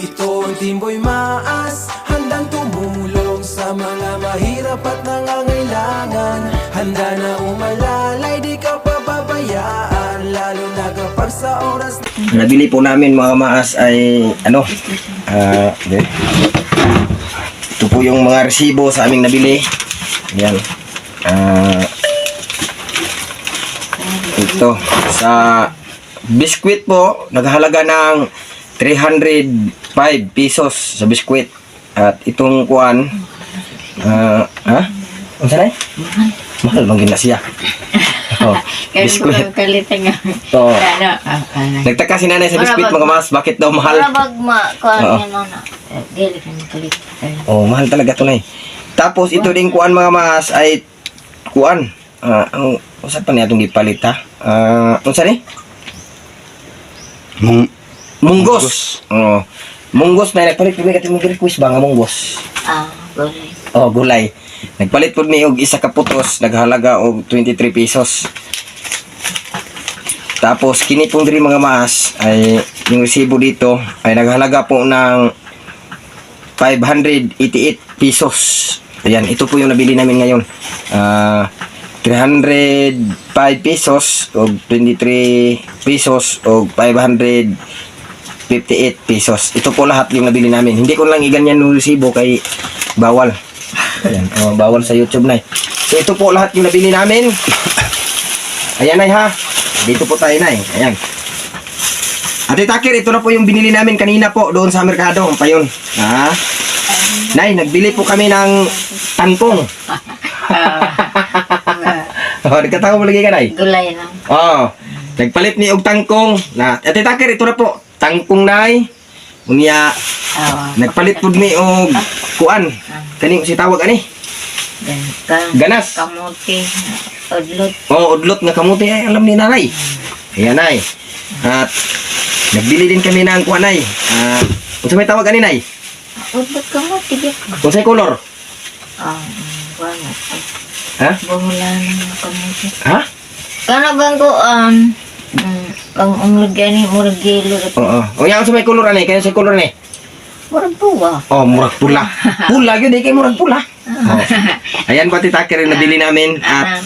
Ito Timboy Maas, handang tumulong sa mga mahirap at nangangailangan. Handa na umalalay, di ka pababayaan, lalo na kapag sa oras. Nabili po namin mga maas ay ano, ito po yung mga resibo sa aming nabili. Yan. Ito sa biskwit po, naghahalaga ng 305 pesos sa biskwit. At itong kuan, ang sanay? Mahal bang gina siya. Oh, biskwit. So, nagtaka si nanay sa biskwit mga mas, bakit daw mahal? Oh, mahal talaga to, nay. Tapos ito ding kuan mga mas ay kuan. Ang usap pa niya itong gipalit ha. Unsa ni? Munggos. Oh. Munggos na nagpalit pud mi katong request ba nga munggos. Gulay. Oh, gulay. Nagpalit pud mi og isa ka putos, naghalaga og 23 pesos. Tapos kini pong diri mga maas ay yung resibo dito ay naghalaga po ng 588 pesos. Ayan, ito po yung nabili namin ngayon. 305 pesos o 23 pesos o 558 pesos. Ito po lahat yung nabili namin. Hindi ko lang iganyan yung resibo kay bawal. Ayan, bawal sa YouTube na. So ito po lahat yung nabili namin. Ayan, nay ha. Dito po tayo, nay. Ayan. Ate Takir, ito na po yung binili namin kanina po doon sa merkado. Pa yun. Nay, nagbili po kami ng tangkong. Nagkatawa mo lagi ka, nay? Gulay lang. Nagpalit ni og tangkong. Ate Takir, ito na po. Tangkong, nay. Unya, nagpalit po ni og kuan. Kaning si tawag ani? Ganas. Kamuti. Udlot. Udlot nga kamuti. Ay, alam ni nanay. Ayan, nay. At nagbili din kami ng kuan, nay. Unsa may tawag ani, nay? Udlot kamuti. Unsay color? Wala. Ha? Buhulan ng kamuti. Ha? Kana bang ko, ang umlagyan ni murag yelo. O yan, unsay may color ani? Kaya sa color ni? Murag buwa. Murag pula. Pula gyud kay murag pula. Ayan po, Ate Takir, yung nabili namin. At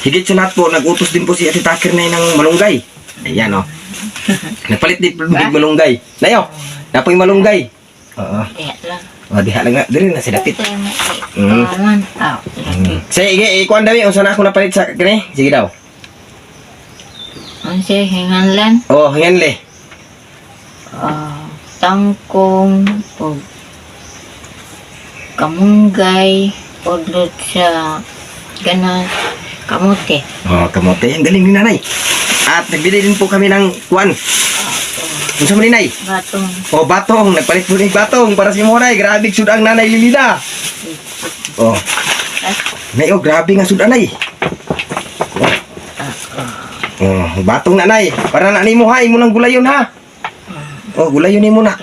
higit sa lahat po, nag-utos din po si Ate Takir na ng malunggay. Ayan, nagpalit din po ng malunggay. Nayo, napoy malunggay. Diha lang. Diha lang nga. Dili na si Dapit. Sige, ikuan daw. Unsa na ako napalit sa kini? Sige daw. Anse, hinganlan. Hinganli. Tangkong o kamunggay udlot sa ganas kamote. Kamote. Ang galing ni nanay. At nagbili din po kami ng kuan. Unsa man ni nay? Batong. Batong. Nagpalit po ni batong para si Moray. Grabe sud ang nanay Lilida. Nay, grabe nga sud anay. Batong na nay. Para na nimo ha, imo lang gulayon ha. Gulayon nimo na.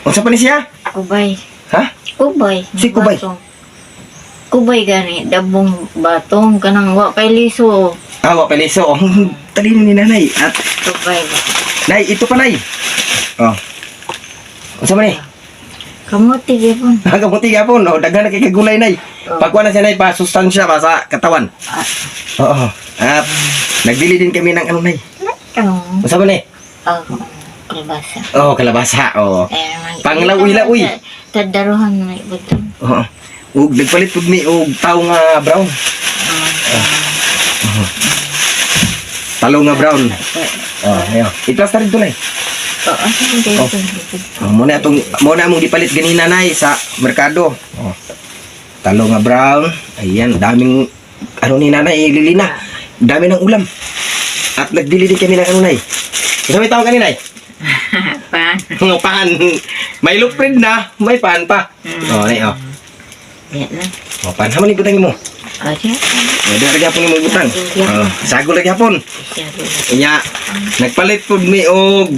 Unsa pa ni siya? Kubay. Ha? Kubay. Si kubay. Kubay gani dabong batong kanang wa kay liso. Wa kay liso. Talino ni nanay. At kubay. Nay, ito pa nay. Unsa man ni? Kamuti gyapon. Kamuti gyapon. Daghan na kay kagulay nay. Pagkuha na siya nay pa sustansya ba sa katawan. At nagbili din kami ng ano nay. Unsa man ni? Kalabasa. Kalabasa. Panglawi-lawi. Tadaruhan na ibutong. Ug nagpalit pud mi og taw nga brown. Talo nga brown. Ayo. Iplastar dito nay. Muna mong gipalit ganina nay sa merkado. Talo nga brown. Ayan, daming ano ni nanay Lilina. Dami ng ulam. At nagbili din kami ng ano nay. Isa may tawag kanina nay? Pan. Pan. May luprin na, may pan pa. Nay, Yan lang. pan. Haman ibutang mo. Ada lagi hapon mo ibutang. Sago lagi hapon. Inya, nagpalit pud mi og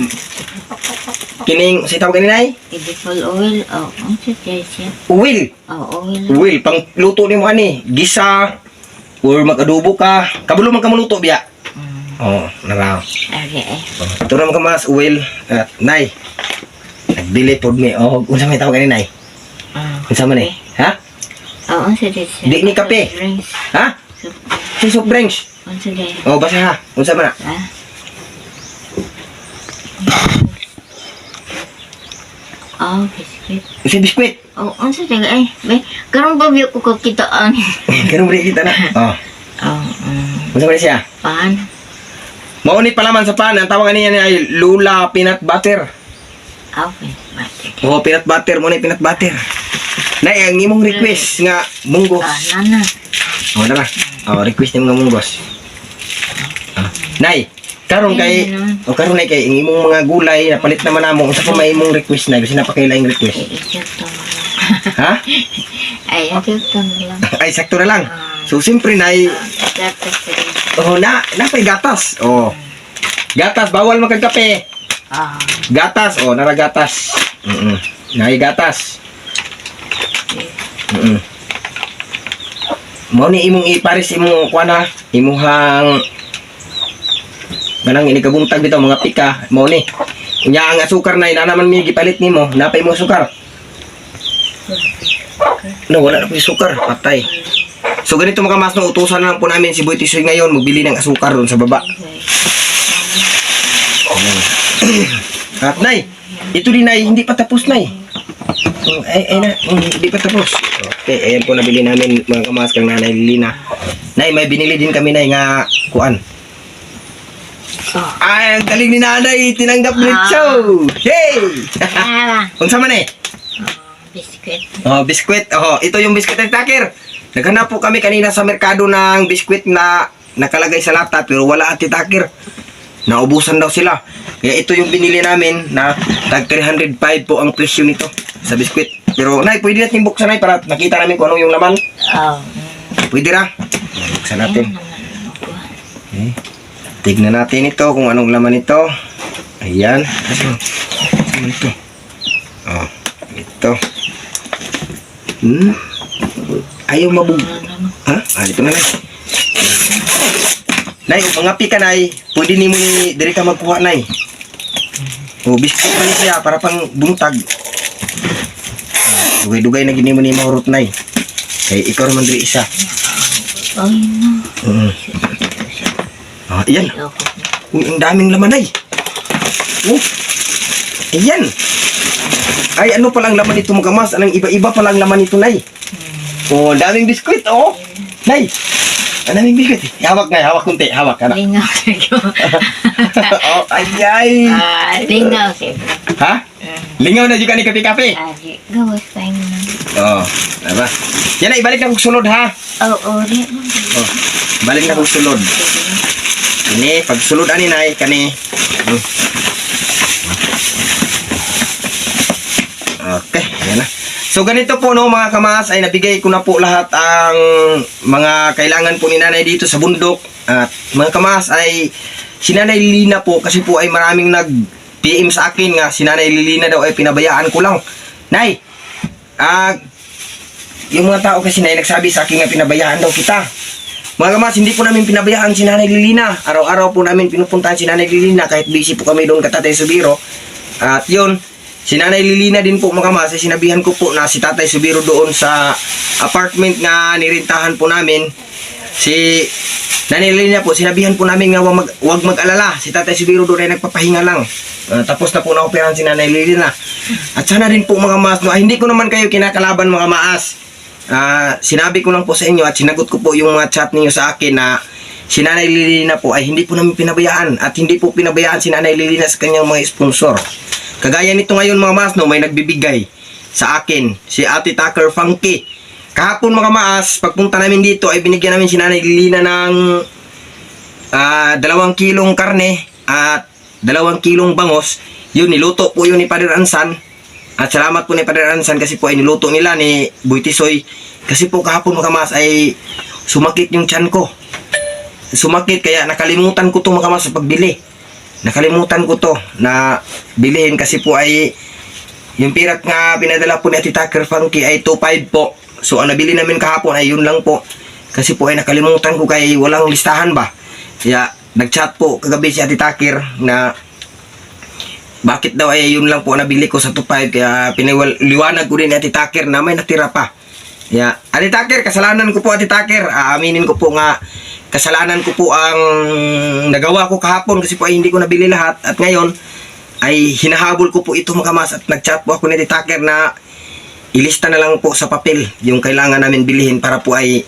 kining si tawag kanina nay? Edible oil. Ang siya. Oil. Oil. Oil pang luto nimo ani, gisa or mag-adobo ka. Kabulo man ka maluto biya. Naraw. Ito naman ka mas oil. Nay, Dili pod mi. Oh, unsa may tawag kanina eh? Unsa man eh? Ha? Oo, unsa di siya? Di ni kape. Drinks. Ha? Si soft drinks. Unsa di? Oh, basa ha. Unsa man na? Ha? Oh, biscuit. Si biskwit. Oh, unsa di ay? Be, karon ba biyo ko kakitaan? Karon bri kita na. Oh. Oh, Unsa man siya? pan. Maunit pa laman sa pan. Ang tawag niya ay Lula peanut butter. Okay, mati. Oh, peanut butter mo na peanut butter. Nay, ang imong request nga munggos. Nana. Oh, na. Oh, request nimo nga munggos. Nay, karon kay karon nay kay ang imong mga gulay napalit naman namo. Unsa pa may imong request na? Gusto na pa kailaing request. Ito mo lang. Ha? Ay, ito mo lang. Ay, sakto na lang. So, siyempre, nay, napay gatas. Oh. Gatas, bawal magkagkape. Gatas, oh, nara gatas. Nay, gatas. Mo ni imong iparis imong kuana, imuhang manang ini kabuntag bitaw mga pika, mo ni. Unya ang asukar nay na naman mi gipalit nimo, napay mo sukar. No, wala na po yung sukar, patay. So ganito mga mas no, utusan na lang po namin si Boy Tisoy ngayon, magbili ng asukar doon sa baba. At nay, ito din nay, hindi pa tapos nay. Hindi pa tapos. Okay, ayan po nabili namin mga kamas kang Nanay Lilina. Nay, may binili din kami nay nga kuan. Ay, ang galing ni Nanay, tinanggap ni Chow. Hey! Unsa man eh? Biscuit. Oh, biskwit. Oh, ito yung biskwit ng Takir. Naghanap po kami kanina sa merkado ng biskwit na nakalagay sa lata pero wala at Takir. Naubusan daw sila. Kaya ito yung binili namin na tag 305 po ang presyo nito sa biskwit. Pero nay, pwede natin buksan nay para nakita namin kung anong yung laman. Pwede ra. Buksan natin. Okay. Tignan natin ito kung anong laman ito. Ayan. Ano ito? Oh, ito. Ayaw mabug... Ha? Dito na nay. Nay, mga pika nay, pwede ni mo ni diri ka magkuha nay. O, biskuit pa ni siya para pang buntag. Dugay-dugay na gini mo ni mahurot nay. Kaya ikaw naman diri isa. Ay, no. Ayan. Ang daming laman nay. Oh. Ayan. Ay, ano palang laman ito mga kamas? Anong iba-iba palang laman ito nay. Oh, daming biskuit oh. Nay. Ang daming biskuit. Hawak na, hawak kunti, hawak ka na. Lingaw siya. Oh, ay. Lingaw siya. Ha? Lingaw na juga ni kape-kape. Gawas pa yun. Oh, diba? Yan na, ibalik na kong sulod ha. Oo, di. Oh, balik na kong sulod. Ini, pag sulod ani nay, kani. Okay, yan na. So ganito po no mga kamas ay nabigay ko na po lahat ang mga kailangan po ni Nanay dito sa bundok. At mga kamas ay si Nanay Lilina po kasi po ay maraming nag-PM sa akin nga si Nanay Lilina daw ay pinabayaan ko lang. Nay, yung mga tao kasi na nagsabi sa akin nga pinabayaan daw kita. Mga kamas, hindi po namin pinabayaan si Nanay Lilina. Araw-araw po namin pinupuntahan si Nanay Lilina kahit busy po kami doon Tatay Subiro. At yun, si Nanay Lilina din po mga kamas, ay sinabihan ko po na si Tatay Subiro doon sa apartment nga nirintahan po namin. Si Nanay Lilina po, sinabihan po namin nga wag mag-alala. Si Tatay Subiro doon ay nagpapahinga lang. Tapos na po na-operahan si Nanay Lilina. At sana din po mga kamas, no, hindi ko naman kayo kinakalaban mga maas. Sinabi ko lang po sa inyo at sinagot ko po yung mga chat ninyo sa akin na si Nanay Lilina po ay hindi po namin pinabayaan at hindi po pinabayaan si Nanay Lilina sa kanyang mga sponsor. Kagaya nito ngayon mga maas, no, may nagbibigay sa akin, si Ate Tucker Funky. Kahapon mga maas, pagpunta namin dito ay binigyan namin si Nanay Lilina ng 2 kilong karne at 2 kilong bangos. Yun, niluto po yun ni Padre Ansan. At salamat po ni Padre Ansan kasi po ay niluto nila ni Boy Tisoy. Kasi po kahapon mga maas ay sumakit yung tiyan ko. Sumakit kaya nakalimutan ko to mga maas sa pagbili. Nakalimutan ko to na bilhin kasi po ay yung pirat nga pinadala po ni Ate Tucker Funky ay 2.5 po. So ang nabili namin kahapon ay yun lang po. Kasi po ay nakalimutan ko kaya walang listahan ba. Kaya nag-chat po kagabi si Ate Tucker na bakit daw ay yun lang po nabili ko sa 2.5 kaya pinaliwanag ko din ni Ate Taker na may natira pa. Yeah. Ate Taker, kasalanan ko po Ate Taker. Aaminin ko po nga kasalanan ko po ang nagawa ko kahapon kasi po ay hindi ko nabili lahat at ngayon ay hinahabol ko po ito mga kamas at nagchat po ako ni Ate Taker na ilista na lang po sa papel yung kailangan namin bilhin para po ay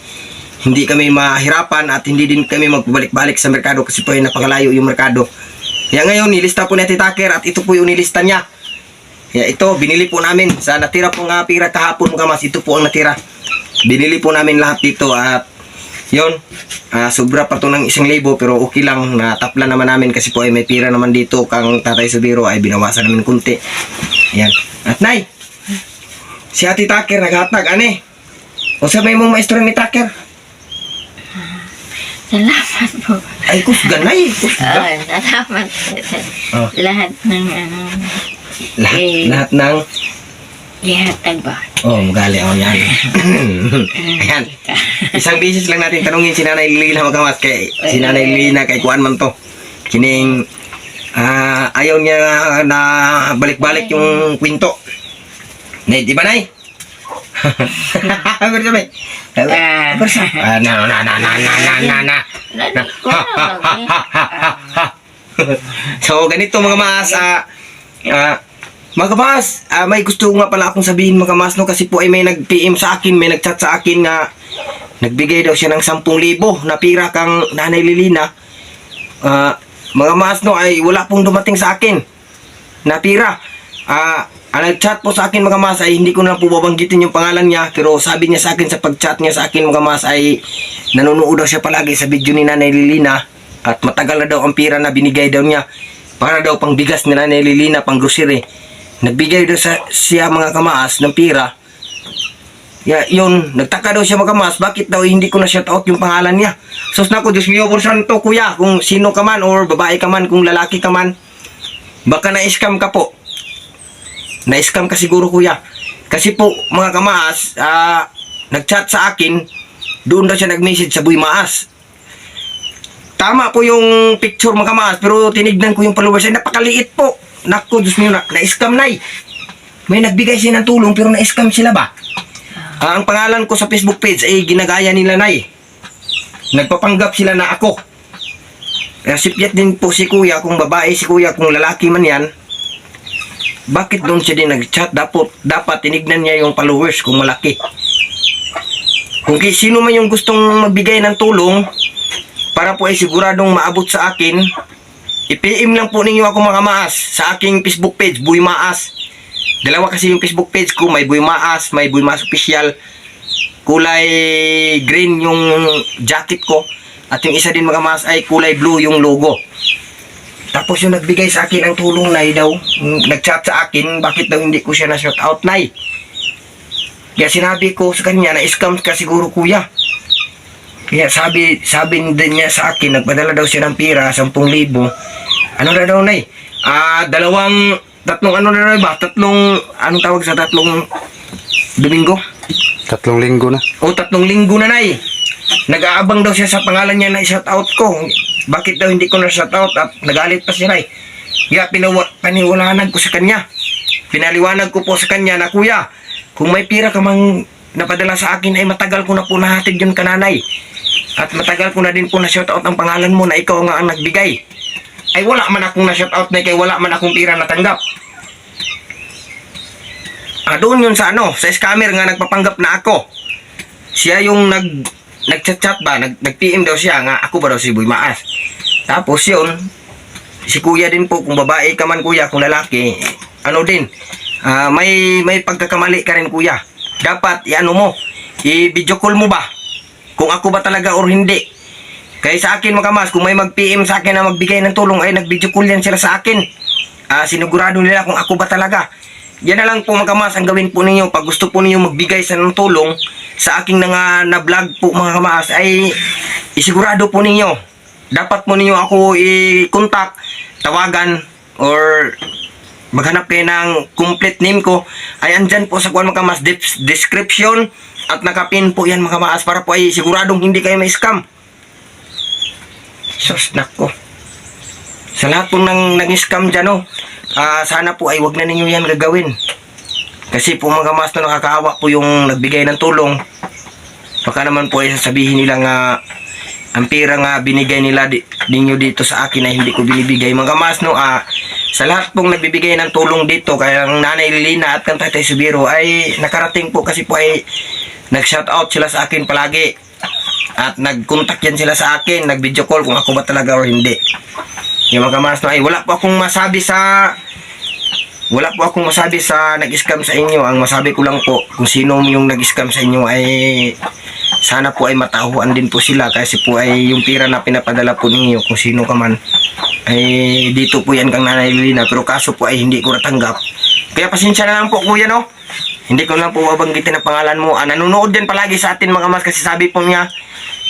hindi kami mahirapan at hindi din kami magbalik-balik sa merkado kasi po ay napakalayo yung merkado. Kaya ngayon, nilista po ni Ate Taker at ito po yung nilista niya. Kaya ito, binili po namin. Sa natira po nga pira kahapon mga mas, ito po ang natira. Binili po namin lahat dito at yun, sobra pa to ng 1,000 pero okay lang, natapla naman namin kasi po ay may pira naman dito kang Tatay Subiro ay binawasan namin kunti. Yan. At Nay, si Ate Taker naghatag, ane? O sabay mong maestro ni Taker? Salamat po. Ay, kusga, Nay. Kusga. Salamat. Oh. Lahat ng ano, Lahat ng... lihatag ba? Oh, magali ako yan. Ayan. Isang beses lang natin tanungin si Nanay Lilina magamas kay si Nanay Lilina kay kuan man to. Kining ayaw niya na balik-balik yung kwento. Nay, di ba Nay? Ano sabi? So, ganito mga mas, mga mas, may gusto nga pala akong sabihin mga mas, no, kasi po ay may nag-PM sa akin, may nag-chat sa akin na nagbigay daw siya ng 10,000 na pira kang Nanay Lilina. Mga mas, no, ay wala pong dumating sa akin na pira. Ang nag-chat po sa akin mga mas ay hindi ko na po babanggitin yung pangalan niya, pero sabi niya sa akin sa pag-chat niya sa akin mga mas ay nanonood daw siya palagi sa video ni Nanay Lilina at matagal na daw ang pira na binigay daw niya para daw pang bigas ni Nanay Lilina, pang grocery. Nagbigay daw siya mga kamaas ng pira. Yun, nagtaka daw siya mga kamaas, bakit daw hindi ko na shout out yung pangalan niya. Sus na ko, Diyos mio por santo kuya, kung sino ka man or babae ka man, kung lalaki ka man, baka na-scam ka po. Na-scam ka siguro kuya. Kasi po mga kamaas, nag-chat sa akin, doon daw siya nag-message sa Buy Maas. Tama po yung picture mga kamaas, pero tinignan ko yung followers ay napakaliit po. Naku, Diyos mo yun, na-scam na. May nagbigay siya ng tulong pero na-scam sila ba? Ang pangalan ko sa Facebook page ay ginagaya nila Nay. Nagpapanggap sila na ako. Sipyat din po si kuya, kung babae si kuya, kung lalaki man yan. Bakit doon siya din nag-chat? Dapat tinignan niya yung followers kung malaki. Kung sino man yung gustong magbigay ng tulong para po ay siguradong maabot sa akin, i-PM lang po ninyo ako mga maas sa aking Facebook page, Buy Maas. Dalawa kasi yung Facebook page ko, may Buy Maas, may Buy Maas Official. Kulay green yung jacket ko at yung isa din mga maas ay kulay blue yung logo. Tapos yung nagbigay sa akin ang tulong Nay daw, nag-chat sa akin, bakit daw hindi ko siya na-shout out Nay? Kaya sinabi ko sa kanya na scam ka siguro kuya. Kaya sabi din niya sa akin, nagpadala daw siya ng pira, 10,000. Ano na daw Nay? Tatlong anong tawag sa tatlong Domingo? 3 linggo na. O 3 linggo na Nay. Nag-aabang daw siya sa pangalan niya na i-shout out ko. Bakit daw hindi ko na shout out at nagalit pa siya Nay. Kaya paniwalanan ko sa kanya. Pinaliwanag ko po sa kanya na kuya, kung may pira ka mang napadala sa akin ay matagal ko na po nahatid yun kananay. At matagal ko na din po na shout out ang pangalan mo na ikaw nga ang nagbigay. Ay wala man akong na shout out na kay wala man akong pira natanggap. Doon yun sa sa scammer nga nagpapanggap na ako. Siya yung nag-chat ba, nag-PM daw siya nga ako ba daw si Buy Maas. Tapos yun, si kuya din po, kung babae ka man kuya, kung lalaki, din, may pagkakamali ka rin kuya. Dapat, i-video call mo ba? Kung ako ba talaga or hindi. Kaya sa akin mga mas, kung may mag-PM sa akin na magbigay ng tulong, ay nag-video call yan sila sa akin. Sinigurado nila kung ako ba talaga. Yan na lang po mga kamas ang gawin po ninyo. Pag gusto po ninyo magbigay sa ng tulong sa aking na-vlog po mga kamas, ay isigurado po ninyo. Dapat po ninyo ako i-contact, tawagan, or maghanap kayo ng complete name ko. Ay andyan po sa kuwan mga kamas, description, at nakapin po yan mga kamas para po ay siguradong hindi kayo may scam. Sus, nako. Sa lahat po nang nag-scam dyan, sana po ay wag na ninyo yan gagawin. Kasi po mga kamaster, nakakaawa po yung nagbigay ng tulong. Baka naman po ay sasabihin nila nga ang pera nga binigay nila ninyo dito sa akin ay hindi ko binibigay. Mga kamaster, sa lahat pong nagbibigay ng tulong dito, kaya ang Nanay Lilina at kang Tatay Subiro ay nakarating po kasi po ay nag-shoutout sila sa akin palagi. At nag-contact yan sila sa akin, nag-video call kung ako ba talaga o hindi. Yung mga kamaster, ay wala po akong masabi sa nag-scam sa inyo. Ang masabi ko lang po, kung sino yung nag-scam sa inyo ay sana po ay matahuan din po sila, kasi po ay yung pera na pinapadala po ninyo, kung sino ka man, ay dito po yan kang Nanay Lilina. Pero kaso po ay hindi ko natanggap. Kaya pasensya na lang po kuya, no? Hindi ko lang po babanggitin ang pangalan mo. Nanonood din palagi sa atin mga mas, kasi sabi po niya,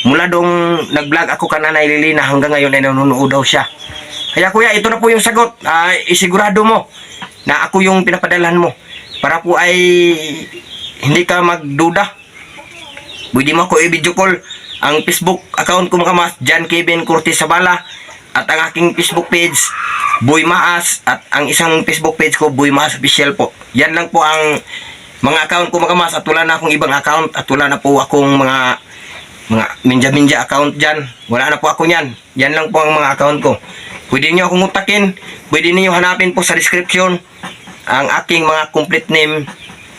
mula dong nag-vlog ako ka Nanay Lilina hanggang ngayon ay nanonood daw siya. Kaya kuya, ito na po yung sagot. Isigurado mo na ako yung pinapadalhan mo, para po ay hindi ka magduda. Pwede mo ako i-video call. Ang Facebook account ko mga mas, John Kevin Curtis Sabala. At ang aking Facebook page, Boy Maas. At ang isang Facebook page ko, Boy Maas Official po. Yan lang po ang mga account ko mga mas. At wala na akong ibang account. At wala na po akong mga minja-minja account dyan. Wala na po ako yan. Yan lang po ang mga account ko. Pwede niyo akong utakin. Pwede niyo hanapin po sa description ang aking mga complete name,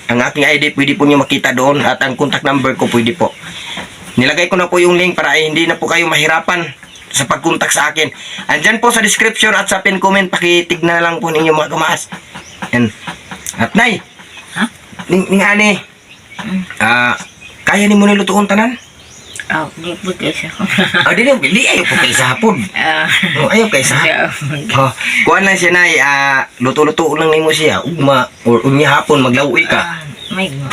ang aking ID, pwede po niyo makita doon. At ang contact number ko pwede po. Nilagay ko na po yung link para hindi na po kayo mahirapan sa pag-contact sa akin. Andyan po sa description at sa pin comment, pakitignan na lang po ninyo mga kamaas. Yan. At nay, Ha? ning ani, kaya ni mo nilutuon tanan? Di po kasi ako. Di ayaw po kayo sa hapon. Ayaw kayo sa hapon. Kuhaan lang siya nay, luto-luto lang nimo siya. Ugma, or unya hapon, maglawi ka. May mo.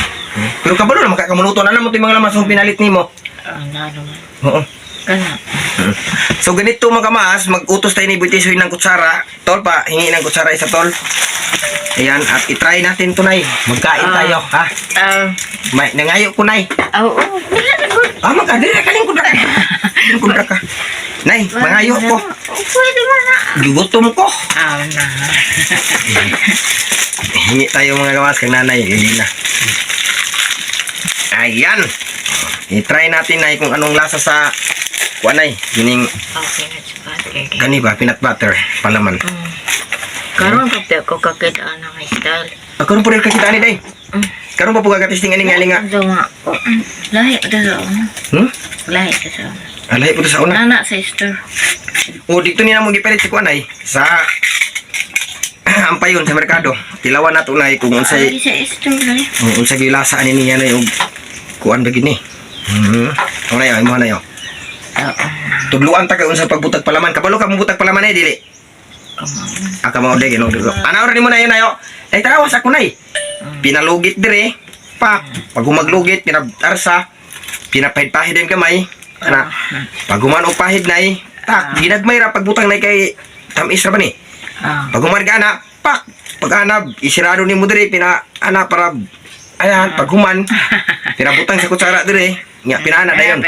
Pero kabalo na makakamunuto na naman ito yung mga lamas mong pinalit nimo. Naroon. Oo. Kana. So ganito mga kamaas, mag-utos tayo ni Butisoy ng kutsara. Tol pa, hingi ng kutsara isa tol. Ayan, at itry natin to nay. Magkain tayo, ha? May nangayo ko nay. Oo. Magkadiri na kalingkod na ka. Kalingkod na ka. Nay, mangayo ko. Pwede mo na. Gugutom ko. Na. Hingi tayo mga kamaas kang Nanay Lilina. Ayan. I-try natin nay kung anong lasa sa kuanay. Gining Okay na siya. kani ba, peanut butter, palaman. Karon kapag ako kakita ng style. Karon po rin kakita ni day. Karon pa po kagatisting aning nga. Duma ko. Lahi ito sa una. Lahi ito sa una. Alay po to sa una. Nana sa store. O dito ni namo gipalit si kuanay sa ampayon sa merkado. Tilawan nato nay kung unsay Sa store lahi. unsay gilasa ani niya nay og kuan ba gini. Ano na yun, mo na yun. Tudluan ta kay unsay pagbutag palaman. Kabalo ka mong butag palaman ay dili. Aka mo de gino. Ana ora ni mo na yun ayo. Ay tarawas ako nay. Pinalugit dire. Pag humaglugit pinatarsa, pinapahid-pahid din kamay. Ana. Pag human og pahid nay, ginagmay ra pagbutang nay kay tamis ra ba ni. Pag human ka na, pag anab isirado ni mo dire ana para ayan, pag human pinabutang sa kutsara dire. Nya pinana dayon.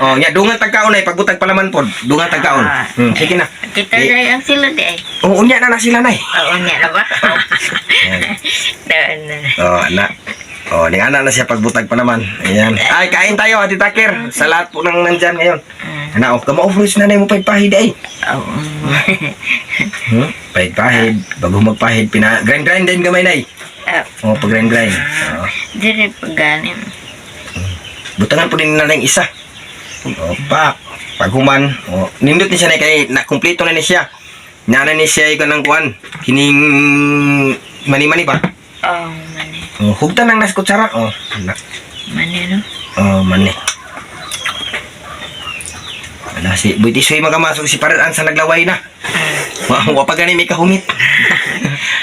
Oh, nya dungan tagkaon ay pagbutag palaman pod. Dungan tagkaon. Sige na. Kita day ang sila di ay. Oo, unya na sila nay. Oo, niya na ba? Daan na. Oh, na. Oh, ning ana na siya pagbutag palaman. Ayan. Ay, kain tayo, Ate Taker. Sa lahat po nang nandyan ngayon. Ana, kama-offroad na nay mo pahid ay. Oo. Pahid. Bago magpahid, grind din gamay nay. Oh, pag-grind. Oh. Dire paganin. Butangan po din na lang isa. O, pag human, nindot ni siya na kay na-kompleto na ni siya. Nana ni siya ikaw ng kuan. Kining mani-mani ba? Mani. Hugtan ng nas kutsara. Mani no? Mani. Wala si Butisoy magamasok si Paraan sa naglaway na. Wa pa gani may kahumit.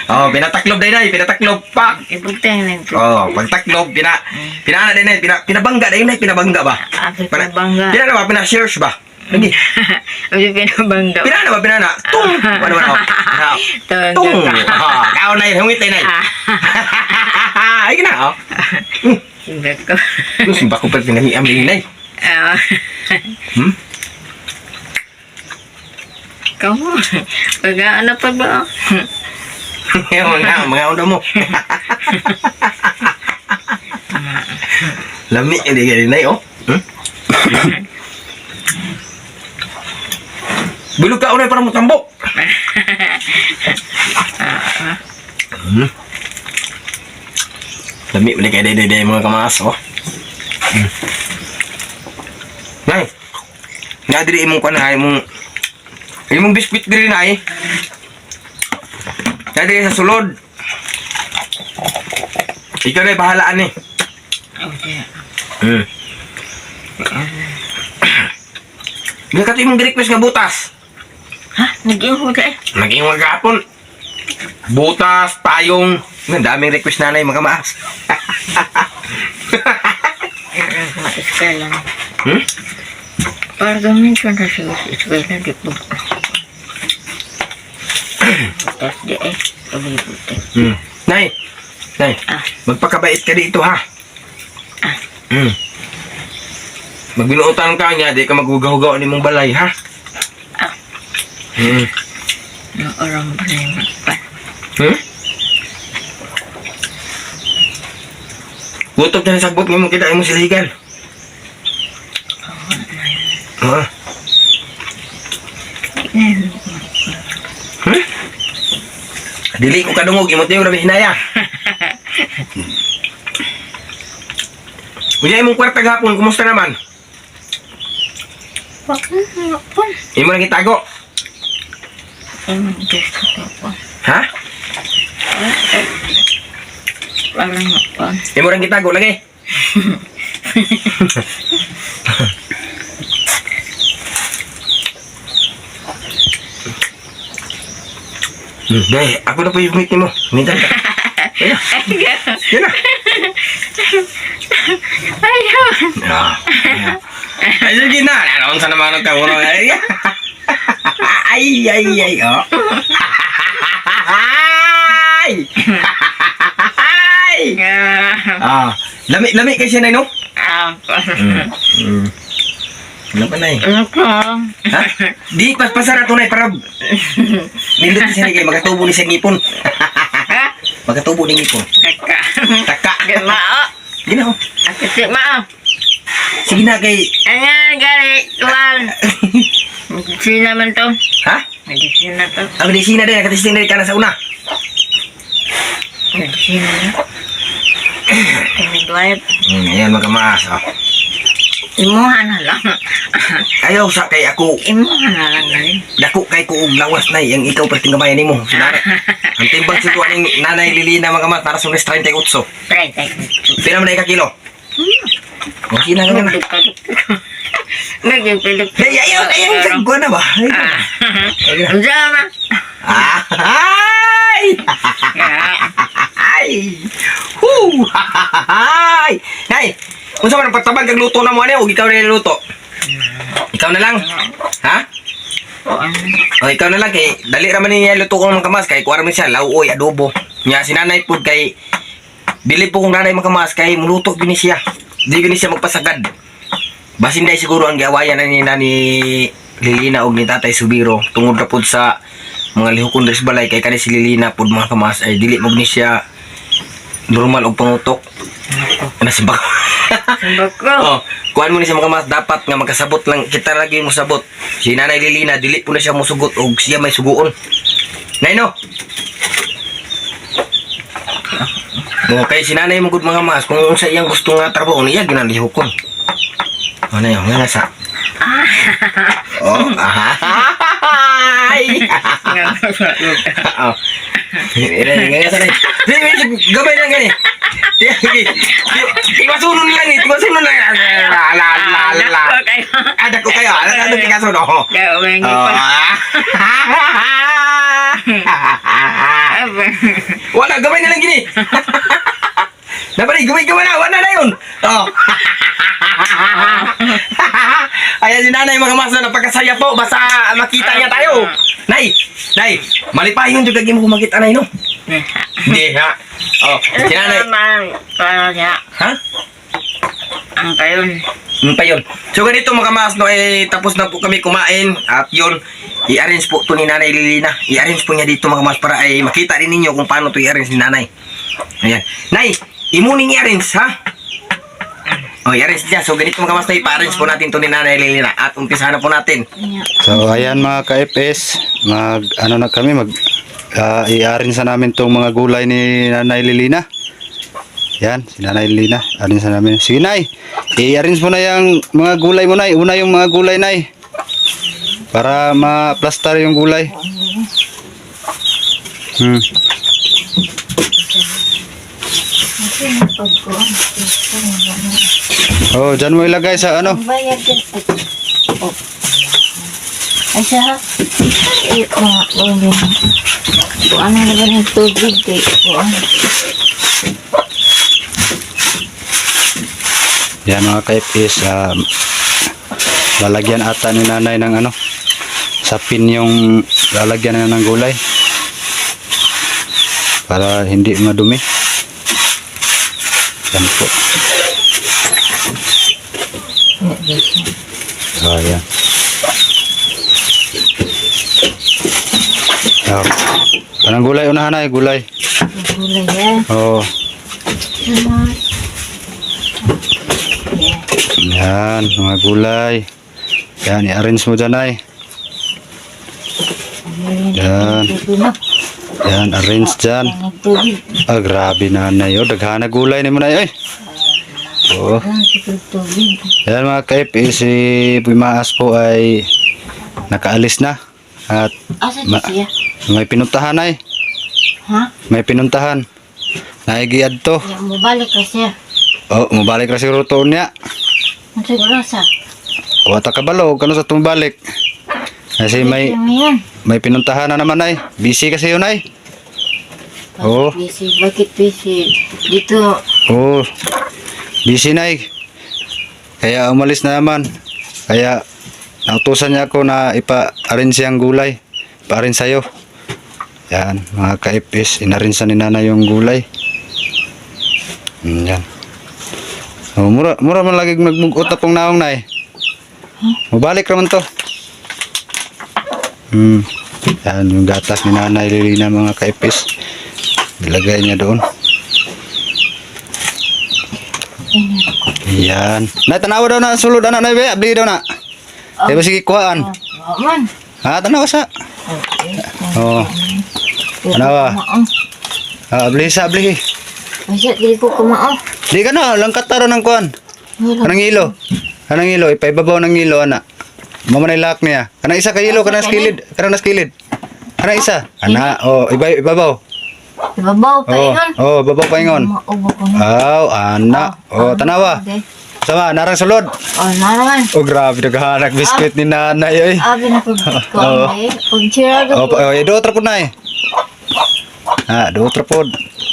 Pinataklob day, pinataklob pa. Ibutang lang to. Pagtaklob, pinana din pinabangga day, pinabangga ba? Pinabangga. Pinana ba, pinashares ba? Lagi. Abi pinabangga. Pinana ba, pinana? Tung! Tung! Kao na yun, humit na yun. Ay, gina, Simba ko. Simba ko pa pinamiam din na Kamu, pag-ano pa ba? Mga undo mo. Lami, hindi ka rin oh. Hmm? Bilog ka unay para mo tambok. Hmm. Lami, balik kayo day mga kamaas, oh. Hmm. Nay, nadiri imong kanay, imong biskuit diri na eh. Nadiri sa sulod. Ikaw na bahalaan eh. Okay. Hmm. Hindi ka imong request nga butas. Ha? Naging huli eh. Naging magkapon. Butas, tayong. Ang daming request nanay mga maas. Ma-eskwela na. Hmm? Para gaminsan na siya sa eskwela, di po. Tapos di eh, pag-ibuti. Hmm. Nay, Ah. magpakabait ka dito ha. Ah. Hmm. Magbinuutan ka niya, di ka maghugaw-hugaw ni mong balay ha. Ah. Hmm. Nang orang ba na yung magpan? Hmm? Gutok na sagbot mo kita mo siligan. Ha? Hmm? Dili ko kadungog imot yung rabi hinaya. Unya imong kwarta gapon, kumusta naman? Pon. Imo lang itago. Gusto ko po. Ha? Parang pon. Imo lang itago lagi. Dai, ako na po yung meet mo. Minta ka. Yan na. Yan na. Ayaw. Ah. Ay, sige na. Naroon sa naman ng kawuro. Ay, ay, oh. Ay! Ay! Ah, lami kasi na, no? Ano pa na eh? Ha? Di, pasara to na eh, para nindot siya kayo, magkatubo ni siya ngipon. Magkatubo ni ngipon. Taka. Gimao. Gina, oh. Ako si Mao. Sige na kay... Ayan, gali. Tuwan. Medisina man to. Ha? Medisina to. Ang medisina din, nakatisting din ka na sa una. Medisina na. Pinagwayap. Ayan, magkamaas, oh. Imuha na lang. Ayaw sa kay ako. Imuha na lang galing. Dako kay ko og lawas na yang ikaw perting gamayan nimo. Sinara. Ang timbang sa tuwa ning nanay Lilina mga kamat para sa 38. Try, try. Pila man ka kilo? O sina nga na. Nagpilip. Hey, ayaw sagwa na ba? Ang sama. Ah, ay! Ay! Hu! Ay! Nay, unsa man ang patabag kag luto na mo ani o ikaw na niluto? Ikaw na lang. Ha? O ikaw na lang kay dali ra man niya luto ko ng kamas kay kuwara man siya lauoy adobo. Nya si nanay pud kay dili po kong nanay makamas kay muluto gini siya. Di gini siya magpasagad. Basin day siguro ang giawayan na ni Lilina og ni Tatay Subiro tungod na pud sa mga lihokon dres balay kay kani si Lilina pud mga kamas ay dili mo ni siya normal og pangutok. Ana si bako. Bako. Oh, kuan mo ni siya mga kamas dapat nga magkasabot lang kita lagi mo sabot. Si Nanay Lilina dili po na siya mosugot og siya may suguon. Nay no. Mo kay si Nanay mo gud mga kamas kung sa iyang gusto nga trabaho niya ginalihokon. Ano yun? Nga nasa? Oh, ay! Oh. Nga nasa na. Gabay lang gani. Tiwasunod lang eh. Tiwasunod lang. Ada ko kayo. Ano di kaso no? Wala, gabay na lang gini. Dapat gawin na, wala na yun. Oh. Ayan si nanay mga mas na napagkasaya po. Basta makita niya tayo. Nay, malipayon juga gimo ko makita nay no. Hindi ha. Oh, si nanay. Kaya niya. Ha? Ang kayon. Pa yun. So ganito mga mas no, tapos na po kami kumain. At yun, i-arrange po to ni Nanay Lilina. I-arrange po niya dito mga kamaps para ay makita rin ninyo kung paano to i-arrange ni Nanay. Ayan. Nay, imuning i-arrange ha? O, i-arrange niya. So, ganito mga kamaps na i-arrange po natin to ni Nanay Lilina. At umpisahan na po natin. So ayan mga ka-FS, ano na kami, i-arrange na namin tong mga gulay ni Nanay Lilina. Yan, si Nanay Lilina, arrange na namin. Sige Nay, i-arrange mo na yung mga gulay mo Nay. Una yung mga gulay Nay. Para ma-plaster yung gulay. Oh, dyan mo ilagay sa ano. Bayad din. Oh. Ay siya ha. Mga ulo. Kung ano na ba ng tubig kay kuan. Yan mga ka-FS, lalagyan ata ni Nanay ng ano, sapin yung lalagyan na ng gulay para hindi madumi. Yan po. Oh, yan. Oh. Anong gulay unahan Nay? Gulay. Gulay yan. Oh. Salamat. Yan, mga gulay. Yan, i-arrange mo dyan Nay. Yan. Yan, arrange dyan. Tubig. Ah, grabe Nanay. Oh, daghana gulay ni mo Nay. Ay. Oh. Tubig. Yan mga ka-FS, si Pumaas po ay nakaalis na. At Asa siya? may pinuntahan Nay. Ha? May pinuntahan. Naigiad to. Yang mabalik ka siya. Oh, mabalik na siguro to niya. Ang siguro sa? O, takabalo, kano sa tumabalik. Kasi may pinuntahan na naman Nay. Busy kasi yun Nay. Oh. Busy. Bakit busy? Dito. Oh. Busy Nay. Kaya umalis na naman. Kaya nautusan niya ako na ipa-arrange ang gulay. Pa-arrange sa'yo. Yan, mga ka-FS. In-arrange ni Nanay yung gulay. Yan. Oh, mura man lagi magmugot na pong naong Nay. Mabalik naman to. Yan, yung gatas ni Nanay Lilina mga ka-FS. Ilagay niya doon. Yan. Nay, tanawa daw na sulod anak Nay, be. Abli daw na. Diba sige kuhaan? Man. Ha, tanawa sa. Oh. Tanawa. Abli sa, abli. Masya, di ko kumao. Di ka na, langkat taro ng kuhaan. Kanang ilo. Kanang ilo, ipaibabaw ng ilo, anak. Mamanay lak niya. Kanang isa ka ilo, kanang skilid. Kanang naskilid. Kanang isa. Anak, oh, ibabaw. Babaw pa Oh, ingon. oh, babaw pa ingon. Maubo ko na. Aw, anak. Oh, tanawa. Okay. Sama, narang sulod. Oh, narangan. Oh, grabe, naghahanap biskuit ni Nanay, oy. Abi na pag ko Oo. ay. Pag sirado Oh, ko. do otra po na eh. Do otra po.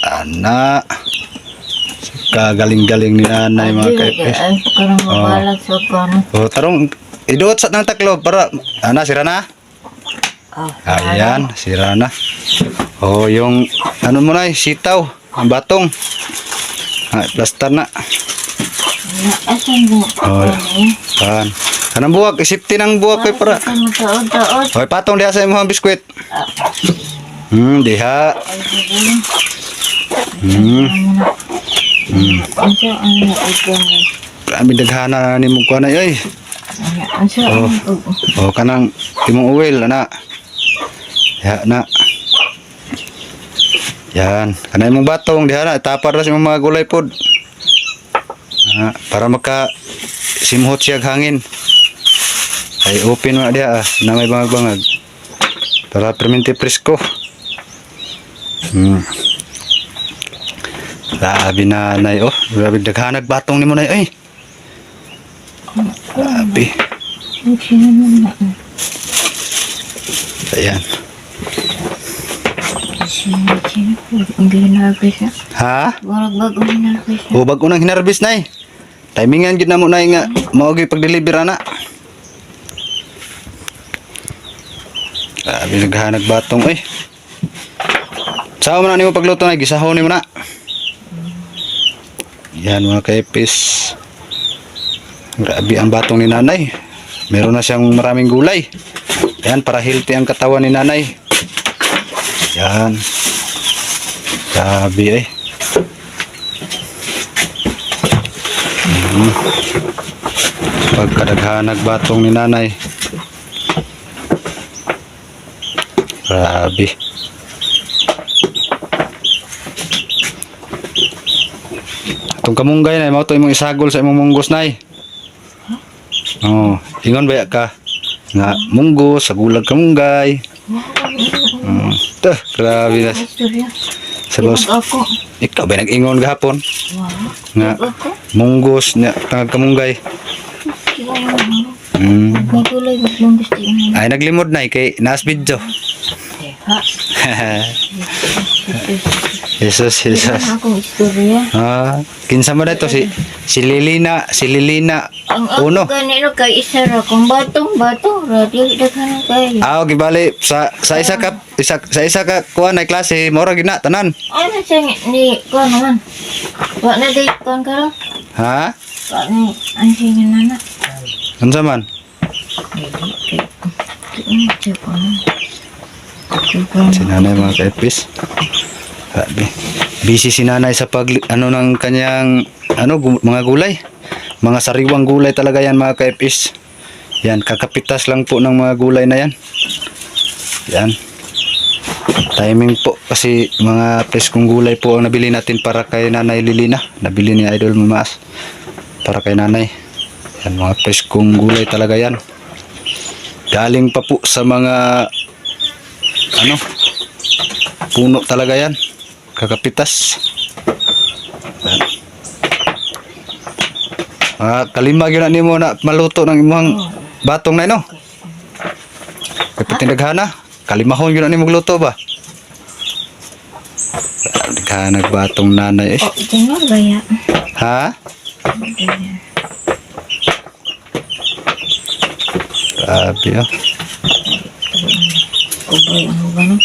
Anak. Kagaling-galing ni Nanay mga ka-FS. Ay, karang mabalag sa kano. Oh, tarong iduot sa ng taklo para sira na. Ayan, sira na. Oh, yung ano mo na sitaw, ang batong. Plaster na. Asan mo? Oh, kan. Kanang buwak, isipti ng buwak kay para. Asan mo taod? Hoy, patong diha sa imong biskwit. Diha. Ansa ang naigong. Grabe daghana ni mo kuan ay. Ansa ang Oh, kanang imong uwil ana. Ya na. Yan, kanay imong batong diha na tapar ra sa imong mga gulay pod. Para maka simhot siya hangin. Ay open mo diha na may bangag-bangag. Para permente presko. Grabe Nanay, oh. Grabe daghanag batong ni mo na ay. Grabe. Ayan. Ang ginagay siya. Ha? Murag bagong ginagay siya. O bago nang hinarbis Nay. Timingan gid na mo Nay nga mao gyud pag-deliver ana. Grabe naghanag batong eh. Sao man nimo pagluto Nay, gisahon nimo na. Yan mga ka-FS. Grabe ang batong ni Nanay. Meron na siyang maraming gulay. Yan, para healthy ang katawan ni nanay. Yan. Grabe eh. Pagkadaghanag batong ni nanay. Grabe. Itong kamunggay na, mao to imong isagol sa imong munggos nay. Oh, ingon ba ka? Nga munggos sa gulag kamunggay. Grabe na. Istorya. Salos, Ako. ikaw ba nag-ingon gahapon? Wow. Nga Ako. munggos na tangag kamunggay. Magulay, maglong gusto yun. Ay naglimod na kay naas video. Ha? Jesus, Jesus. Ano akong istorya? Kinsa mo na to si Lilina Ang uno. ako ganito kay isa ra kung batong radio daghan kayo. Okay, bali sa isa ka kuha na klase mora gina tanan. Ano siya ni ko naman? Wa na date kon karo? Ha? Wa ni ang siya nana. Unsa man? Si nanay mga kaipis. Grabe. Busy si nanay sa pag ng kanyang mga gulay. Mga sariwang gulay talaga yan mga kaipis. Yan, kakapitas lang po ng mga gulay na yan. Yan. Timing po kasi mga preskong gulay po ang nabili natin para kay Nanay Lilina. Nabili ni Idol Mamaas para kay nanay. Yan, mga preskong gulay talaga yan. Galing pa po sa mga puno talaga yan. Kakapitas. Kalima yun na nimo na maluto ng imong batong na ino. Kapitin daghana. Kalimahon yun na nimo magluto ba? Daghana batong nanay eh. Oh, tingnan ba ya? Ha? Grabe oh. Ubay ang gano.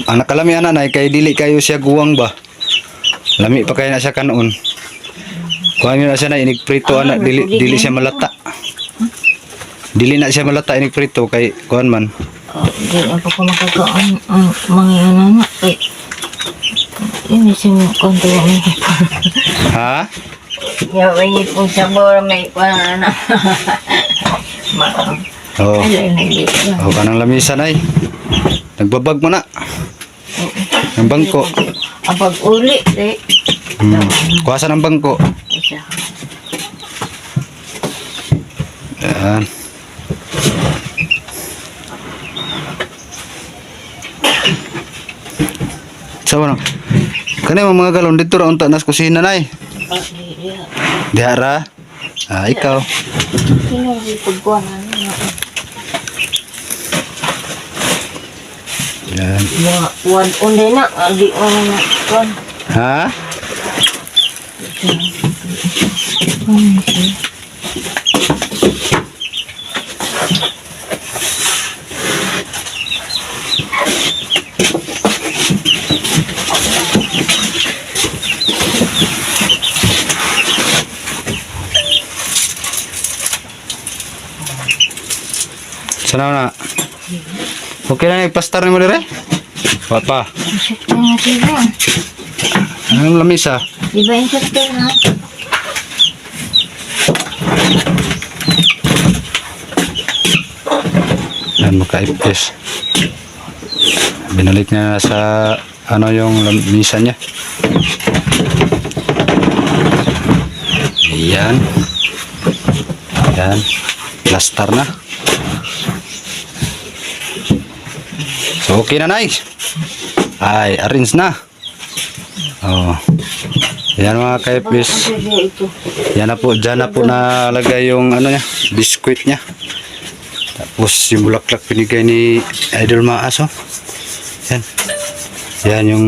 Ang nakalami nanay kay dili kayo siya guwang ba? Lami pa kayo na siya kanon. Kuha nyo na siya na inigprito anak dili siya malata. Dili na siya malata inigprito kay kuhan man. Oh, di ako ko makakaon ang mga anak kay ini sing konto ni. Ha? Ya may pong sabor may kuan na. Oo. Ay hindi. Oh, kanang lamisan ay. Nagbabag mo na. Ang bangko. Ang pag-uli eh. Kuha sa ng bangko. Isa. Yan. Sawa na. Kanay mga galon dito ra unta nas kusina nay. Diara. Ikaw. Sino di pagkuan na. Yan. Mga kuan unde na di na kuan. Ha? Sana na. Okay na ipastar ni mo dire? Wat pa? Sakto na sila. Anong lamisa? Di ba yung sakto na? Yan maka-ipis. Binalik niya sa yung lamisa niya. Ayan. Ayan. Plaster na. So okay na nay. Ay, arrange na. Oh. Yan mga kaipis. Yan na po, dyan na po nalagay yung niya, biskuit niya. Tapos yung bulaklak pinigay ni Idol Maas oh. Yan. Yan yung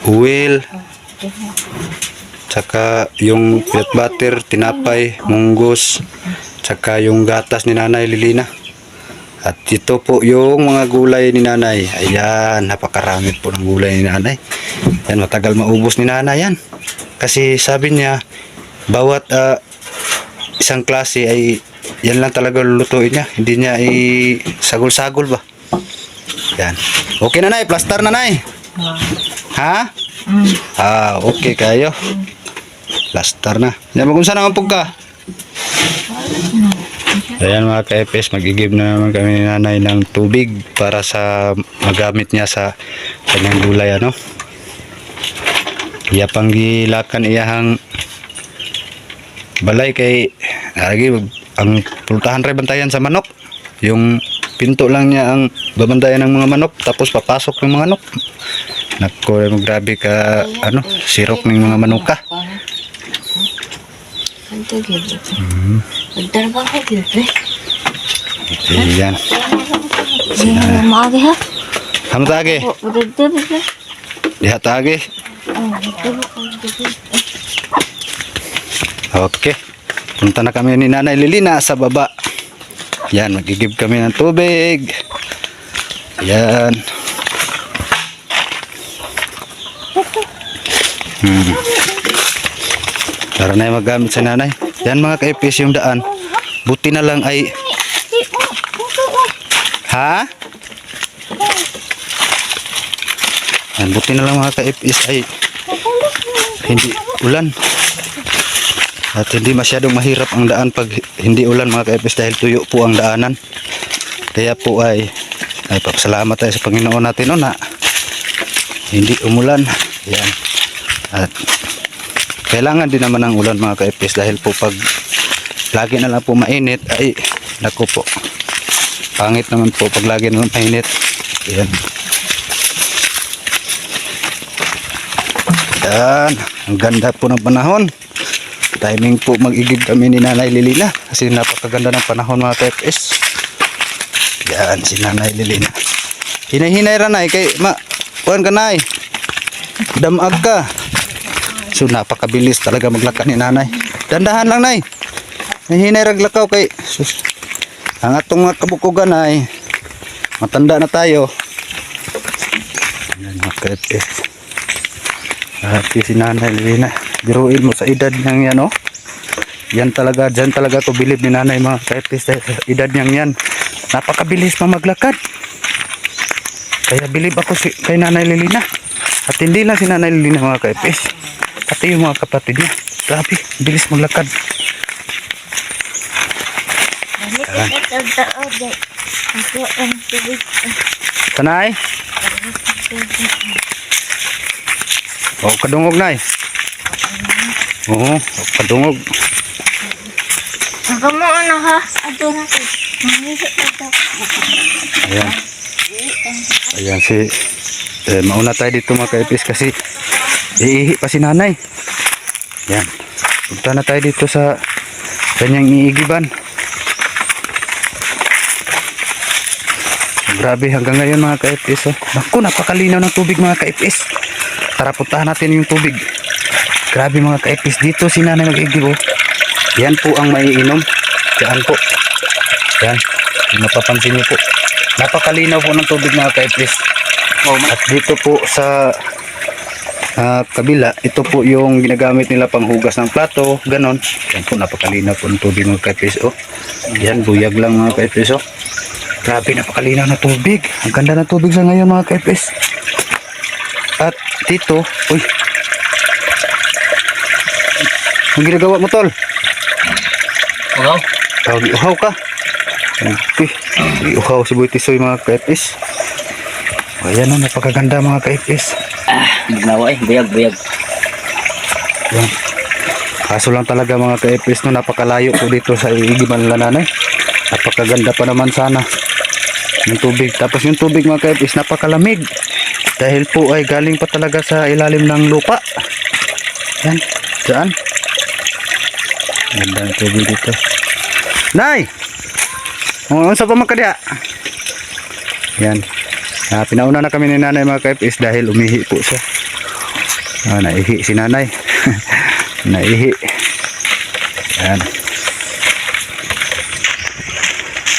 oil. Tsaka yung peanut butter, tinapay, munggos. Tsaka yung gatas ni Nanay Lilina. At ito po yung mga gulay ni nanay. Ayan, napakarami po ng gulay ni nanay. Yan, matagal maubos ni nanay yan. Kasi sabi niya, bawat isang klase ay yan lang talaga lulutuin niya. Hindi niya sagol-sagol ba? Yan. Okay na, Nay. Plaster na, Nay. Ha? Okay kayo. Plaster na. Yan, magunsa na ang pugka. Ayan mga ka-FS, mag-i-give na naman kami ni nanay ng tubig para sa magamit niya sa kanyang gulay, ano. Iya panggilakan iyahang balay kay lagi ang pultahan rin bantayan sa manok. Yung pinto lang niya ang babantayan ng mga manok, tapos papasok ng mga manok. Nako, grabe ka sirok ng mga manok ka. Ito gitu. Magtrabaho gitu. Yan. Maagi ha. Ano tage? Udah bisa. Diha tage. Okay. Punta na kami ni Nanay Lilina sa baba. Yan, magigib kami ng tubig. Yan. Para na yung magamit sa nanay. Yan mga ka-FS yung daan. Buti na lang ay... Ha? Yan, buti na lang mga ka-FS ay hindi ulan. At hindi masyadong mahirap ang daan pag hindi ulan mga ka-FS dahil tuyo po ang daanan. Kaya po ay papasalamat tayo sa Panginoon natin na hindi umulan. Yan. At kailangan din naman ng ulan mga ka-FS dahil po pag lagi na lang po mainit ay naku po, pangit naman po pag lagi na lang mainit. Yan. Yan, ang ganda po ng panahon. Timing po mag-igib kami ni Nanay Lilina kasi napakaganda ng panahon mga ka-FS. Yan si Nanay Lilina. Hinay-hinay ra nay kay kuan ka nay. Damag ka. So napakabilis talaga maglakad ni nanay. Dandahan lang nay. Hinay rag lakaw kay sus. Ang atong mga kabukugan ay matanda na tayo. Yan mga ka-FS. Happy si Nanay Lilina. Biruin mo sa edad niyang yan, oh. Yan talaga, dyan talaga to bilib ni nanay mga ka-FS dahil sa edad niyang yan. Napakabilis pa maglakad. Kaya bilib ako kay Nanay Lilina. At hindi lang si Nanay Lilina mga ka-FS. Pati yung mga kapatid niya. Grabe, bilis maglakad. Tanay? Oh, kadungog nay. Oo, kadungog. Kamu ano ha? Ato na ko. Ayan. Ayan si mauna tayo dito mga ka-FS kasi iihi pa si nanay. Yan. Punta na tayo dito sa kanyang iigiban. Grabe hanggang ngayon mga ka-FS. Oh. Naku, napakalinaw ng tubig mga ka-FS. Tara puntahan natin yung tubig. Grabe mga ka-FS. Dito si nanay mag-igib. Oh. Yan po ang maiinom. Yan po. Yan. Kung napapansin niyo po. Napakalinaw po ng tubig mga ka-FS. At dito po sa kabila, ito po yung ginagamit nila panghugas ng plato, ganon. Yan po, napakalinaw po ng tubig mga ka-FS. Oh. Yan, buyag lang mga ka-FS. Oh. Grabe, napakalinaw na tubig. Ang ganda ng tubig sa ngayon mga ka-FS. At dito, uy, ang ginagawa mo tol? Uhaw? Uhaw ka? Okay. Uhaw si Boy Tisoy mga ka-FS. Ayan o, napakaganda mga ka-FS. Ginawa buyag. Yan. Kaso lang talaga mga ka-FS no, napakalayo po dito sa iigiban nila nanay. Napakaganda pa naman sana yung tubig. Tapos yung tubig mga ka-FS napakalamig. Dahil po ay galing pa talaga sa ilalim ng lupa. Yan, dyan. Ganda ng tubig dito. Nay! Unsa pa makadya? Yan. Pinauna na kami ni nanay mga ka-FS dahil umihi po siya. Naihi si nanay. Naihi. Yan.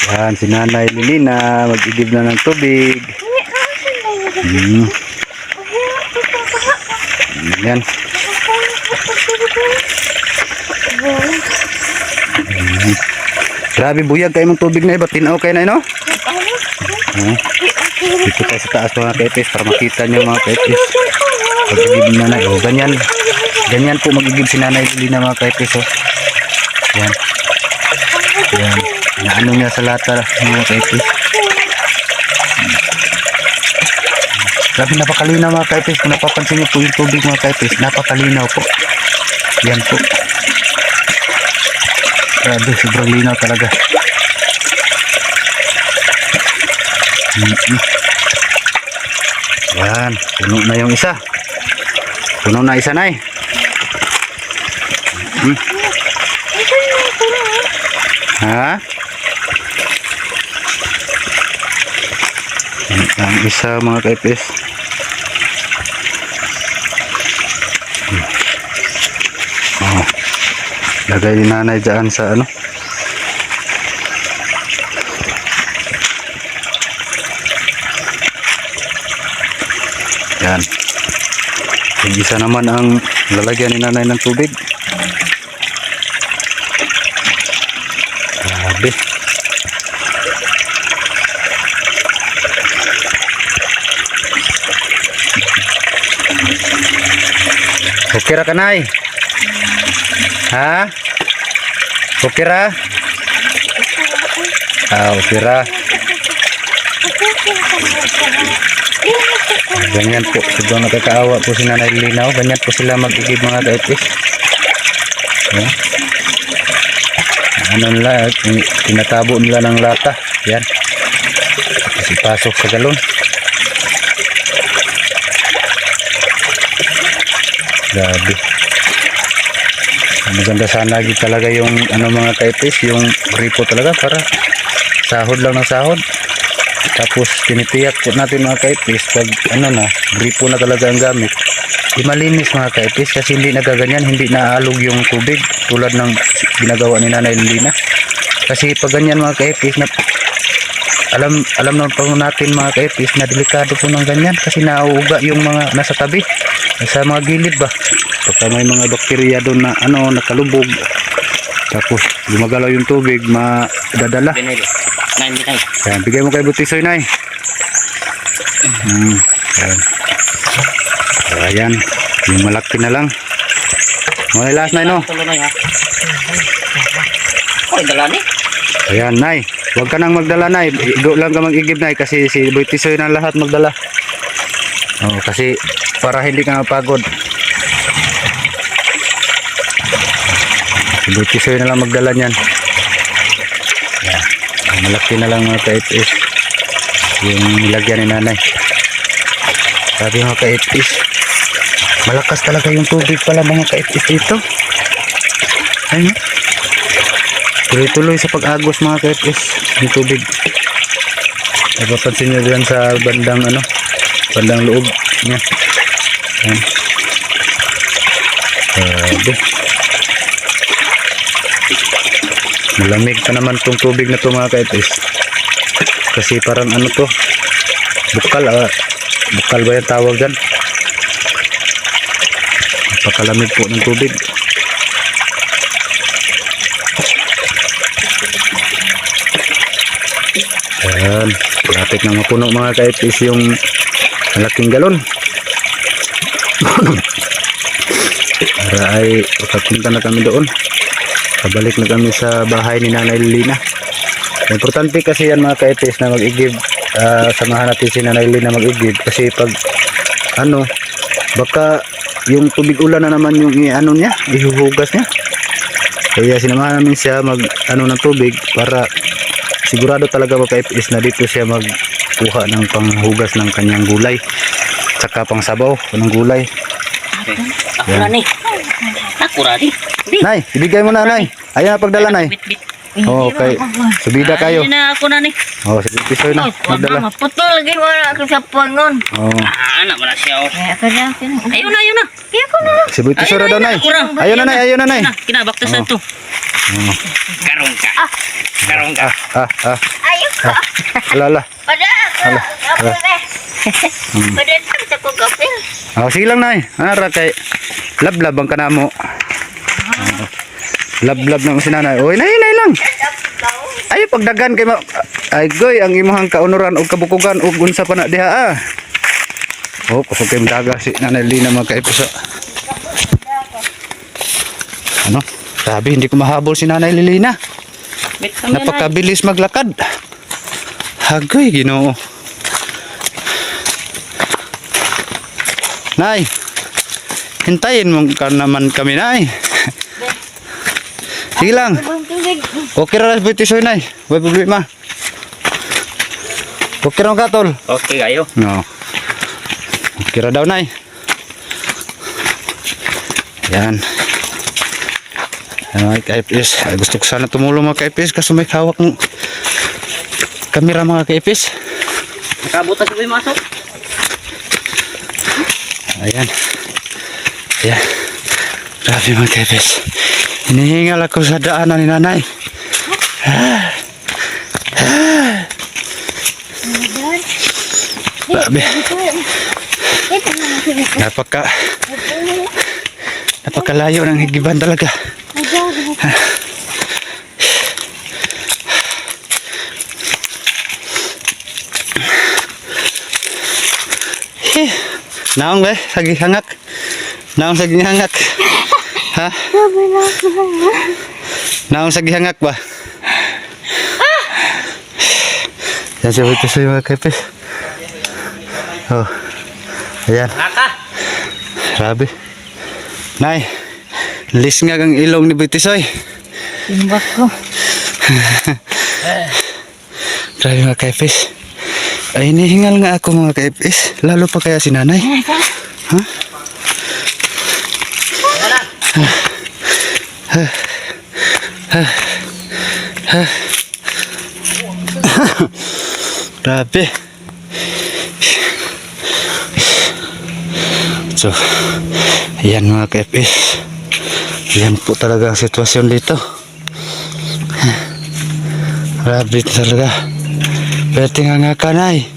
Yan si Nanay Lilina. Mag-igib na ng tubig. Yan. Grabe buyag kayo mong tubig na iba. Tinaw kayo na no? Dito tayo sa taas mga kaipis para makita nyo mga kaipis. Pag-igib na na. O, ganyan. Ganyan po mag-igib si Nanay Lilina mga kaipis. O. Yan. Yan. Naano niya sa lata mga kaipis. Grabe napakalinaw mga kaipis. Kung napapansin niyo po yung tubig mga kaipis, napakalinaw po. Yan po. Grabe, sobrang linaw talaga. Yan, puno na yung isa. Puno na isa na eh. Ha? Ang isa mga kaipis. Oh. Lagay ni Nanay dyan sa ano. Yan. Yung isa naman ang lalagyan ni Nanay ng tubig. Grabe. Okay ra kanay? Ha? Okay ra? Okay ra. Ganyan po, sobrang nakakaawa po si Nanay Lilinaw. Ganyan po sila mag-igib mga kaipis. Ano nila, tinatabo nila ng lata. Yan. Tapos ipasok sa galon. Grabe. Maganda sana talaga yung ano mga kaipis, yung gripo talaga para sahod lang ng sahod. Tapos tinitiyak po natin mga kaipis pag ano na, gripo na talaga ang gamit. Di malinis mga kaipis kasi hindi nagaganyan, hindi naaalog yung tubig tulad ng ginagawa ni Nanay Lilina. Kasi pag ganyan mga kaipis na alam naman po natin mga kaipis na delikado po ng ganyan kasi nauuga yung mga nasa tabi, sa mga gilid ba. Pagka may mga bakterya doon na ano nakalubog, tapos gumagalaw yung tubig, madadala. Yan, bigay mo kay Butisoy Nay. Ayan. Ayan, yung malaki na lang. May last Nay no. Ayan Nay, huwag ka nang magdala Nay, igo lang ka mag-igib Nay kasi si Butisoy na lahat magdala. Oh, kasi para hindi ka mapagod. Si Butisoy na lang magdala niyan. Ayan. Malaki na lang mga kaipis yung nilagyan ni Nanay. Sabi mga kaipis, malakas talaga yung tubig pala mga kaipis dito. Ayun, tuloy-tuloy sa pag-agos mga kaipis yung tubig. Napapansin nyo dyan sa bandang ano, bandang loob niya. Ayan. Sabi malamig pa naman tong tubig na to mga kaipis kasi parang ano to, bukal bukal ba yung tawag dyan. Napakalamig po ng tubig. Ayan, lapit na mapuno mga kaipis yung malaking galon. Para ay pagkapunta na kami doon, kabalik na kami sa bahay ni Nanay Lilina. Importante kasi yan mga kaipis na mag-igib. Samahan natin si Nanay Lilina mag-igib kasi pag ano, baka yung tubig ulan na naman yung ano niya, ihuhugas niya. Kaya sinamahan namin siya mag ano ng tubig para sigurado talaga mga kaipis na dito siya magkuha ng panghugas ng kanyang gulay tsaka pang sabaw ng gulay. Ako na ni. Ako na ni. Nay, ibigay mo na Nay. Ayan na pagdala Nay. Oh, okay. Subida kayo. Ayun na ako na ni. Oh, sige pisoy na. Magdala. Putol lagi mo na ako sa puangon. Oh. Anak mo na siya. Ayun na. Kaya ko na. Si Boy Tisora daw Nay. Ayun na Nay, ayun na Nay. Kinabaktasan to. Karong ka. Karong ka. Ayun ka. Alala. Pada. Pada sa ko gapil. Oh, sige lang Nay. Ara kay lablab ang kanamo. Lablab na mo si Nanay. Oy, nay lang. Ay pagdagan kay ay goy ang imong kaunuran og kabukugan og unsa pa na diha ah. Oh, kusog kay daga si Nanay Lina mga ka-episo. Ano? Sabi hindi ko mahabol si Nanay Lilina. Bit kami na. Napakabilis maglakad. Hagoy, Ginoo. Nay, hintayin mo ka naman kami, Nay. Sige lang. Okay ra Bitisoy, Nay. Huwag problema. Okay ra ka, tol. Okay kayo. No. Okay ra daw, Nay. Yan. Ano, ka-EPS. Ay, gusto ko sana tumulong mga ka-EPS kasi may hawak ng kamera mga ka-EPS. Nakabutas ko yung masok. Ayan. Ayan. Grabe mga ka-EPS. Hinihingal ako sa daanan ni Nanay. Grabe. Napakalayo ng higiban talaga. Naong ba? Sagi hangak. Naong sagi hangak. Ha? Naong sagi hangak ba? Yan siya ito sa mga kepes. Oh. Ayan. Naka. Grabe. Nay. Lis nga ang ilong ni Bitisoy. Timbak ko. Grabe mga kepes. Ay, hinihingal nga ako mga ka-EPS. Lalo pa kaya si Nanay. Ha? Grabe. So, ayan mga ka-EPS. Ayan po talaga ang sitwasyon dito. Grabe talaga. Pwede nga ka, Nay.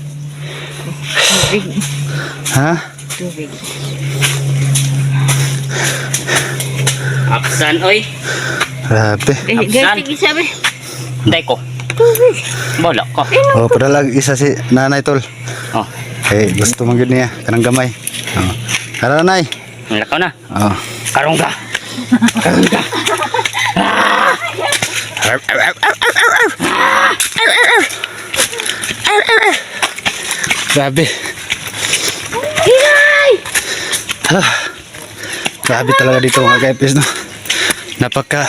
Tubig. Ha? Tubig. Aksan, oy. Grabe. Sige sabi. Hindi ko. Tubig. Bola ko. Oh, padala isa si Nanay tol. Oh, Eh, gusto man gid niya kanang gamay. Oh. Tara Nay. nalakaw na. Oh. Karongga. Karongga. Grabe. Ah, grabe talaga dito mga ka-EPS, no. Napaka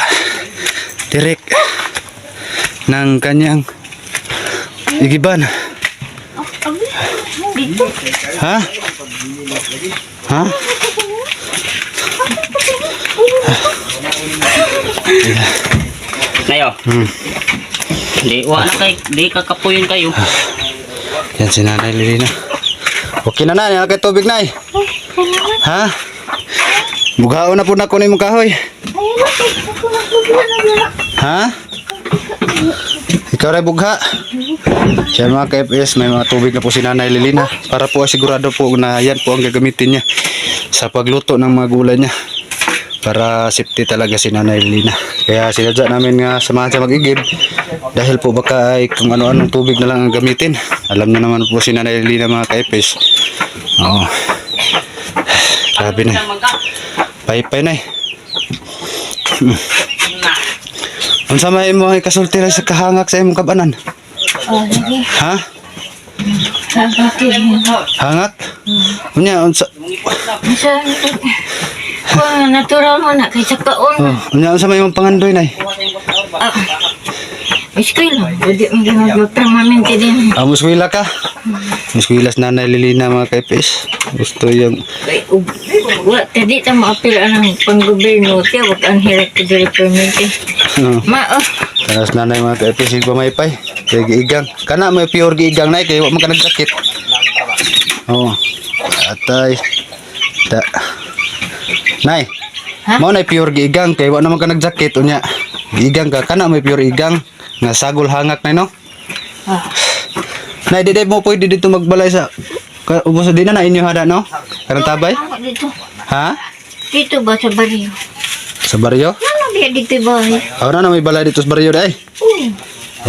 direk ng kanyang igiban. Ha? Ha? Nayo. Di, wala kay, di kakapuyon kayo. Yan si Nanay Lilina. Okay na Nay, kay tubig Nay. Ha? Bughaon na po na ko ni mong kahoy. Ha? Ikaw rin bugha. Siya mga ka-EPS, may mga tubig na po si Nanay Lilina para po sigurado po na yan po ang gagamitin niya sa pagluto ng mga gulay niya para safety talaga si Nanay Lilina. Kaya sinadya namin nga samahan siya mag-igib dahil po baka ay kung ano-anong tubig na lang ang gamitin. Alam na naman po si Nanay Lilina mga ka-EPS. Oo. Grabe na. Pay-pay na eh. Unsa may mo ay kasulti ra sa kahangak sa imong kabanan? Oh, lagi. Ha? Sakit. Hangak? Unya unsa? Masa kung natural mo na kay sakaon. Oh, unya unsa may imong pangandoy nay? Iskay lang. Hindi mo ginagawa permanente din. Muswila ka? Muswilas Nanay Lilina mga ka-EPS. Gusto yung Kay wa tadi ta maapil ang panggobyerno kaya wag ang hirap ko diri permanente. kanas nanay mga ka-EPS yung pamaypay. Kaya giigang. Kana may pure giigang nay kaya wa man ka nagsakit. Oh. Atay. Da. Nay. Ha? Mao nay pure giigang kaya wa naman ka nagsakit unya. Giigang ka kana may pure igang nga sagol hangak nay no. Ah. Nay di mo pwede dito magbalay sa ubos din na inyo hada no. Karang tabay? Dito. Ha? Dito ba sa baryo? Sa baryo? Ano biya dito ba? Ahora na may balay dito sa baryo day.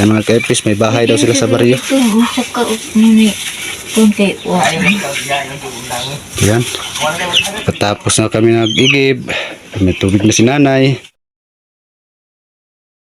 Yan mga ka-FS, may bahay daw sila sa baryo. Ito, masaka ni kunti. Yan. Pagkatapos na kami nag-igib, may tubig na si nanay.